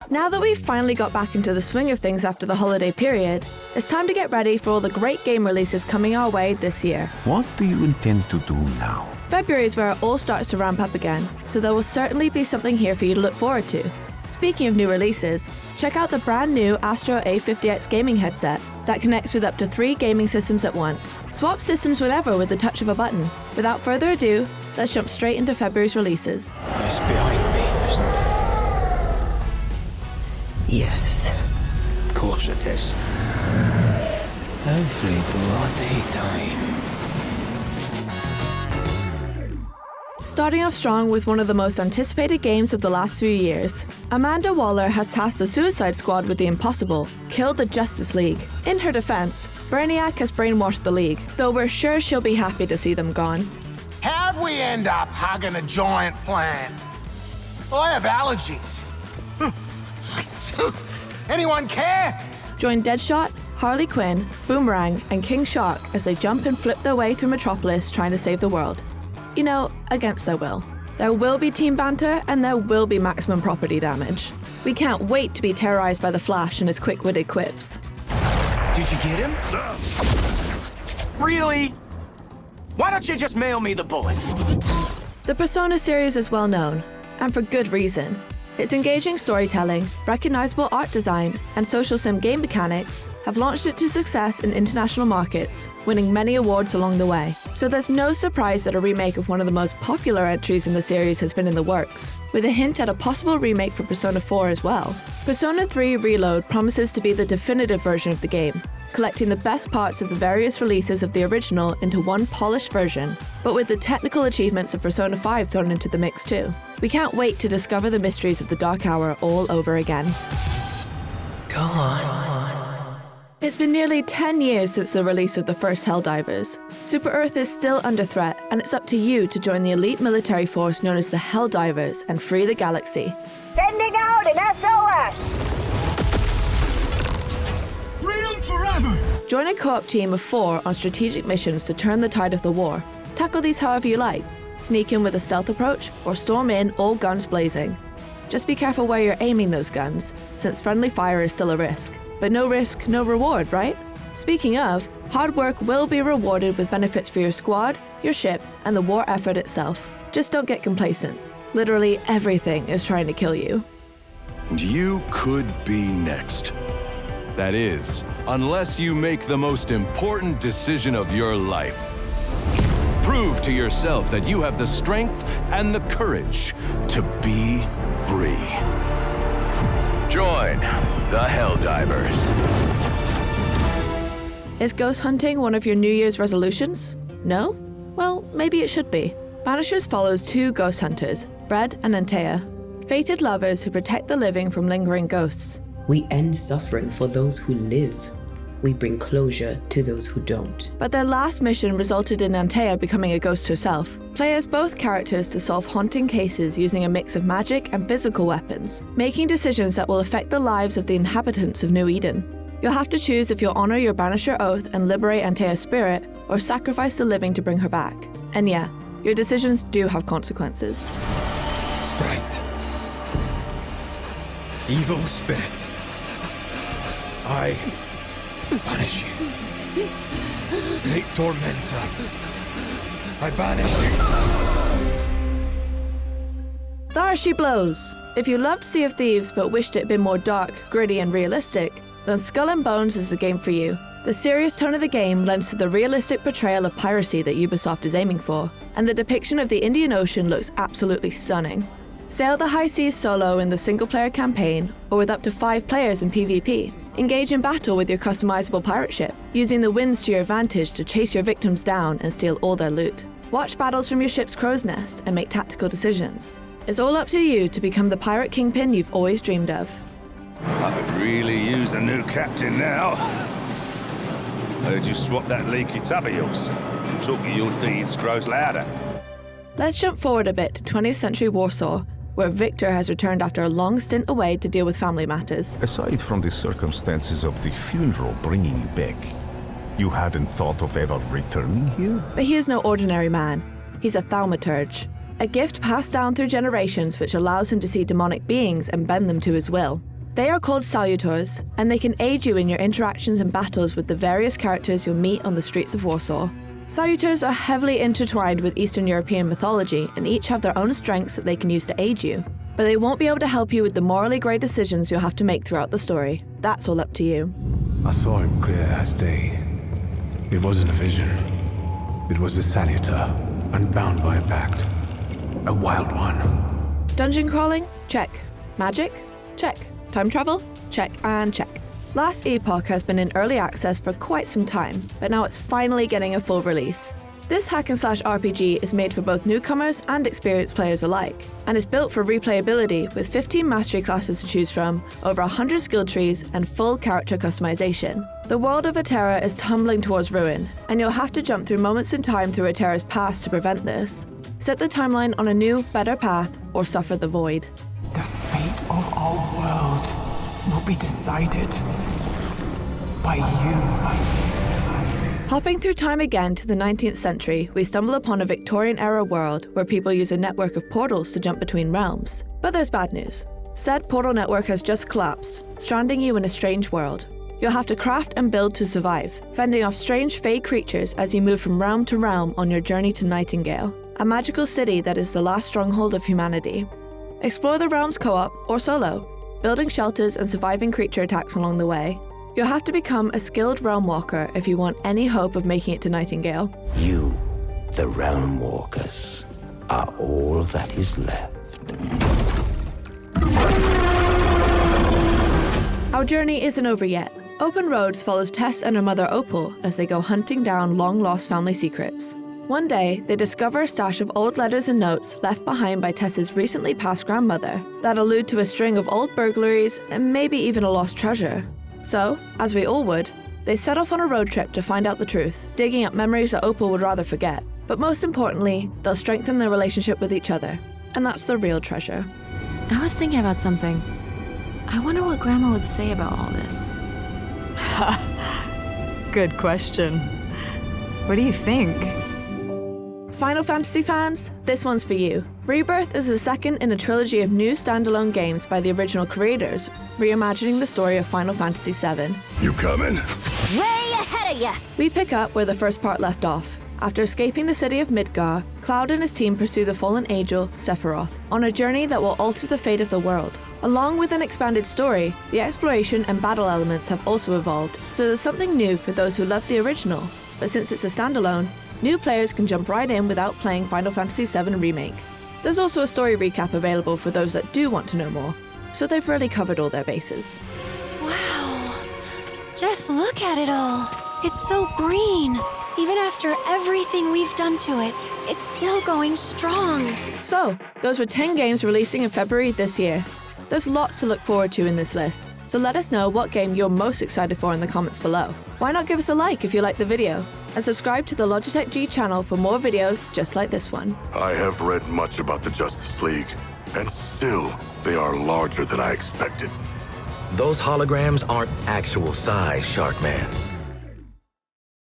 Now that we've finally got back into the swing of things after the holiday period, it's time to get ready for all the great game releases coming our way this year. What do you intend to do now? February is where it all starts to ramp up again, so there will certainly be something here for you to look forward to. Speaking of new releases, check out the brand new Astro A50X gaming headset that connects with up to 3 gaming systems at once. Swap systems whenever with the touch of a button. Without further ado, let's jump straight into February's releases. It's behind me, isn't it? Yes. Of course it is. Every bloody time. Starting off strong with one of the most anticipated games of the last few years, Amanda Waller has tasked the Suicide Squad with the impossible: kill the Justice League. In her defense, Brainiac has brainwashed the League, though we're sure she'll be happy to see them gone. How'd we end up hugging a giant plant? I have allergies. Anyone care? Join Deadshot, Harley Quinn, Boomerang, and King Shark as they jump and flip their way through Metropolis trying to save the world. You know, against their will. There will be team banter, and there will be maximum property damage. We can't wait to be terrorized by the Flash and his quick-witted quips. Did you get him? Really? Why don't you just mail me the bullet? The Persona series is well known, and for good reason. Its engaging storytelling, recognizable art design, and social sim game mechanics have launched it to success in international markets, winning many awards along the way. So there's no surprise that a remake of one of the most popular entries in the series has been in the works, with a hint at a possible remake for Persona 4 as well. Persona 3 Reload promises to be the definitive version of the game, collecting the best parts of the various releases of the original into one polished version, but with the technical achievements of Persona 5 thrown into the mix too. We can't wait to discover the mysteries of the Dark Hour all over again. Go on. It's been nearly 10 years since the release of the first Helldivers. Super-Earth is still under threat, and it's up to you to join the elite military force known as the Helldivers and free the galaxy. Sending out an SOS! Freedom forever! Join a co-op team of 4 on strategic missions to turn the tide of the war. Tackle these however you like. Sneak in with a stealth approach, or storm in all guns blazing. Just be careful where you're aiming those guns, since friendly fire is still a risk. But no risk, no reward, right? Speaking of, hard work will be rewarded with benefits for your squad, your ship, and the war effort itself. Just don't get complacent. Literally everything is trying to kill you. You could be next. That is, unless you make the most important decision of your life. Prove to yourself that you have the strength and the courage to be free. Join the Helldivers. Is ghost hunting one of your New Year's resolutions? No? Well, maybe it should be. Banishers follows 2 ghost hunters, Bread and Antea, fated lovers who protect the living from lingering ghosts. We end suffering for those who live. We bring closure to those who don't. But their last mission resulted in Antea becoming a ghost herself. Play as both characters to solve haunting cases using a mix of magic and physical weapons, making decisions that will affect the lives of the inhabitants of New Eden. You'll have to choose if you'll honor your Banisher oath and liberate Antea's spirit, or sacrifice the living to bring her back. And yeah, your decisions do have consequences. Sprite. Evil spirit. I banish you. Great tormentor. I banish you. There she blows! If you loved Sea of Thieves but wished it had been more dark, gritty and realistic, then Skull and Bones is the game for you. The serious tone of the game lends to the realistic portrayal of piracy that Ubisoft is aiming for, and the depiction of the Indian Ocean looks absolutely stunning. Sail the high seas solo in the single-player campaign, or with up to 5 players in PvP. Engage in battle with your customizable pirate ship, using the winds to your advantage to chase your victims down and steal all their loot. Watch battles from your ship's crow's nest and make tactical decisions. It's all up to you to become the pirate kingpin you've always dreamed of. I could really use a new captain now. Heard you swap that leaky tub of yours. Talk of your deeds grows louder. Let's jump forward a bit to 20th century Warsaw, where Victor has returned after a long stint away to deal with family matters. Aside from the circumstances of the funeral bringing you back, you hadn't thought of ever returning here? But he is no ordinary man. He's a Thaumaturge, a gift passed down through generations which allows him to see demonic beings and bend them to his will. They are called Salutors, and they can aid you in your interactions and battles with the various characters you'll meet on the streets of Warsaw. Salutors are heavily intertwined with Eastern European mythology and each have their own strengths that they can use to aid you. But they won't be able to help you with the morally grey decisions you'll have to make throughout the story. That's all up to you. I saw it clear as day. It wasn't a vision. It was a Salutor, unbound by a pact. A wild one. Dungeon crawling? Check. Magic? Check. Time travel? Check and check. Last Epoch has been in early access for quite some time, but now it's finally getting a full release. This hack-and-slash RPG is made for both newcomers and experienced players alike, and is built for replayability with 15 mastery classes to choose from, over 100 skill trees, and full character customization. The world of Aterra is tumbling towards ruin, and you'll have to jump through moments in time through Aterra's past to prevent this. Set the timeline on a new, better path, or suffer the void. The fate of our world will be decided by you. Hopping through time again to the 19th century, we stumble upon a Victorian-era world where people use a network of portals to jump between realms. But there's bad news. Said portal network has just collapsed, stranding you in a strange world. You'll have to craft and build to survive, fending off strange fey creatures as you move from realm to realm on your journey to Nightingale, a magical city that is the last stronghold of humanity. Explore the realms co-op or solo, building shelters and surviving creature attacks along the way. You'll have to become a skilled realm walker if you want any hope of making it to Nightingale. You, the realm walkers, are all that is left. Our journey isn't over yet. Open Roads follows Tess and her mother Opal as they go hunting down long-lost family secrets. One day, they discover a stash of old letters and notes left behind by Tess's recently passed grandmother that allude to a string of old burglaries and maybe even a lost treasure. So, as we all would, they set off on a road trip to find out the truth, digging up memories that Opal would rather forget. But most importantly, they'll strengthen their relationship with each other. And that's the real treasure. I was thinking about something. I wonder what Grandma would say about all this. Good question. What do you think? Final Fantasy fans, this one's for you. Rebirth is the second in a trilogy of new standalone games by the original creators, reimagining the story of Final Fantasy VII. You coming? Way ahead of ya! We pick up where the first part left off. After escaping the city of Midgar, Cloud and his team pursue the fallen angel, Sephiroth, on a journey that will alter the fate of the world. Along with an expanded story, the exploration and battle elements have also evolved, so there's something new for those who love the original. But since it's a standalone, new players can jump right in without playing Final Fantasy VII Remake. There's also a story recap available for those that do want to know more, so they've really covered all their bases. Wow. Just look at it all. It's so green. Even after everything we've done to it, it's still going strong. So, those were 10 games releasing in February this year. There's lots to look forward to in this list, so let us know what game you're most excited for in the comments below. Why not give us a like if you liked the video, and subscribe to the Logitech G channel for more videos just like this one. I have read much about the Justice League, and still, they are larger than I expected. Those holograms aren't actual size, Sharkman.